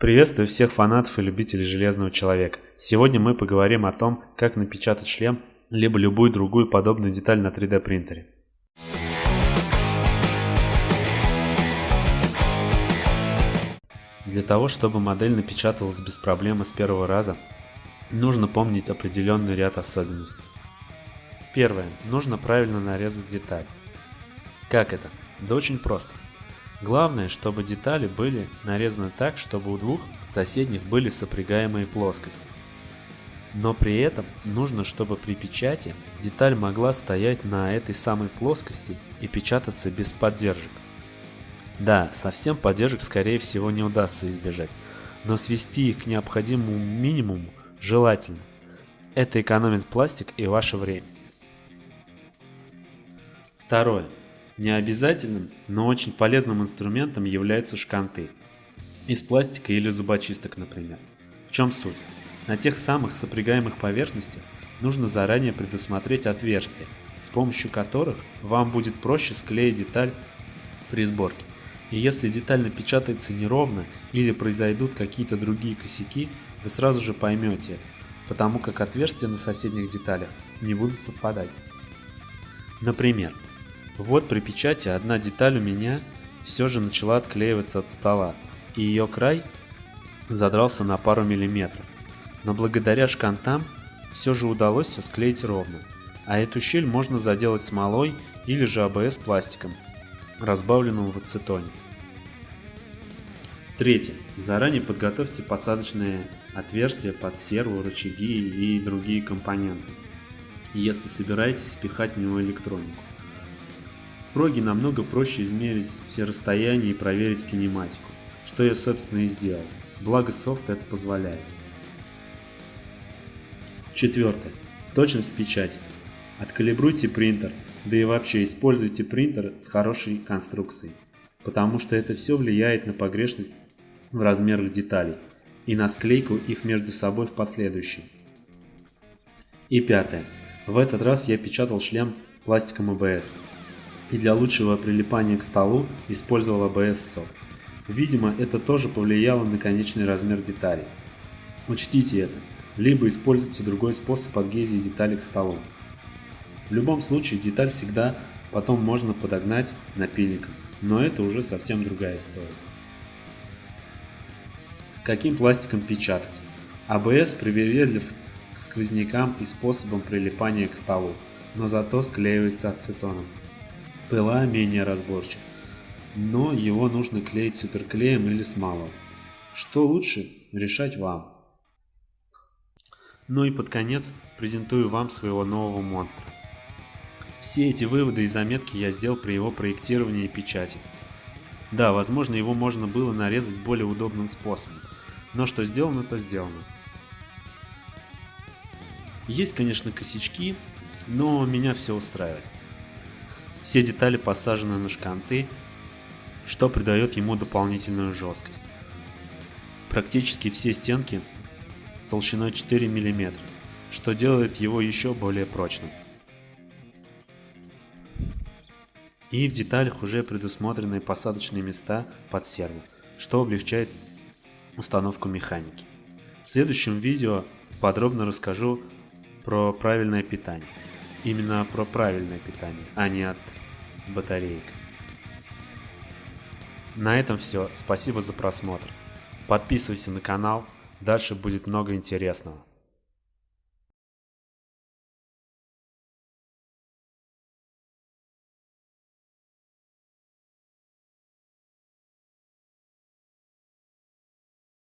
Приветствую всех фанатов и любителей Железного Человека. Сегодня мы поговорим о том, как напечатать шлем, либо любую другую подобную деталь на 3D принтере. Для того, чтобы модель напечаталась без проблем и с первого раза, нужно помнить определенный ряд особенностей. Первое. Нужно правильно нарезать деталь. Как это? Да очень просто. Главное, чтобы детали были нарезаны так, чтобы у двух соседних были сопрягаемые плоскости. Но при этом нужно, чтобы при печати деталь могла стоять на этой самой плоскости и печататься без поддержек. Да, совсем поддержек скорее всего не удастся избежать, но свести их к необходимому минимуму желательно. Это экономит пластик и ваше время. Второе. Необязательным, но очень полезным инструментом являются шканты. Из пластика или зубочисток, например. В чем суть? На тех самых сопрягаемых поверхностях нужно заранее предусмотреть отверстия, с помощью которых вам будет проще склеить деталь при сборке. И если деталь напечатается неровно или произойдут какие-то другие косяки, вы сразу же поймете это, потому как отверстия на соседних деталях не будут совпадать. Например, вот при печати одна деталь у меня все же начала отклеиваться от стола, и ее край задрался на пару миллиметров. Но благодаря шкантам все же удалось все склеить ровно, а эту щель можно заделать смолой или же АБС пластиком, разбавленным в ацетоне. Третье. Заранее подготовьте посадочные отверстия под серву, рычаги и другие компоненты, если собираетесь впихать в него электронику. В проге намного проще измерить все расстояния и проверить кинематику, что я собственно и сделал, благо софт это позволяет. Четвертое. Точность печати. Откалибруйте принтер, да и вообще используйте принтер с хорошей конструкцией, потому что это все влияет на погрешность в размерах деталей и на склейку их между собой в последующем. И пятое. В этот раз я печатал шлем пластиком АБС. И для лучшего прилипания к столу использовал АБС софт. Видимо, это тоже повлияло на конечный размер деталей. Учтите это, либо используйте другой способ адгезии детали к столу. В любом случае деталь всегда потом можно подогнать напильником, но это уже совсем другая история. Каким пластиком печатать? АБС привередлив к сквознякам и способом прилипания к столу, но зато склеивается ацетоном. ПЛА менее разборчив, но его нужно клеить суперклеем или смолой. Что лучше, решать вам. Ну и под конец презентую вам своего нового монстра. Все эти выводы и заметки я сделал при его проектировании и печати. Да, возможно, его можно было нарезать более удобным способом, но что сделано, то сделано. Есть, конечно, косячки, но меня все устраивает. Все детали посажены на шканты, что придает ему дополнительную жесткость. Практически все стенки толщиной 4 мм, что делает его еще более прочным. И в деталях уже предусмотрены посадочные места под серву, что облегчает установку механики. В следующем видео подробно расскажу про правильное питание. Именно про правильное питание, а не от батареек. На этом все. Спасибо за просмотр. Подписывайся на канал. Дальше будет много интересного.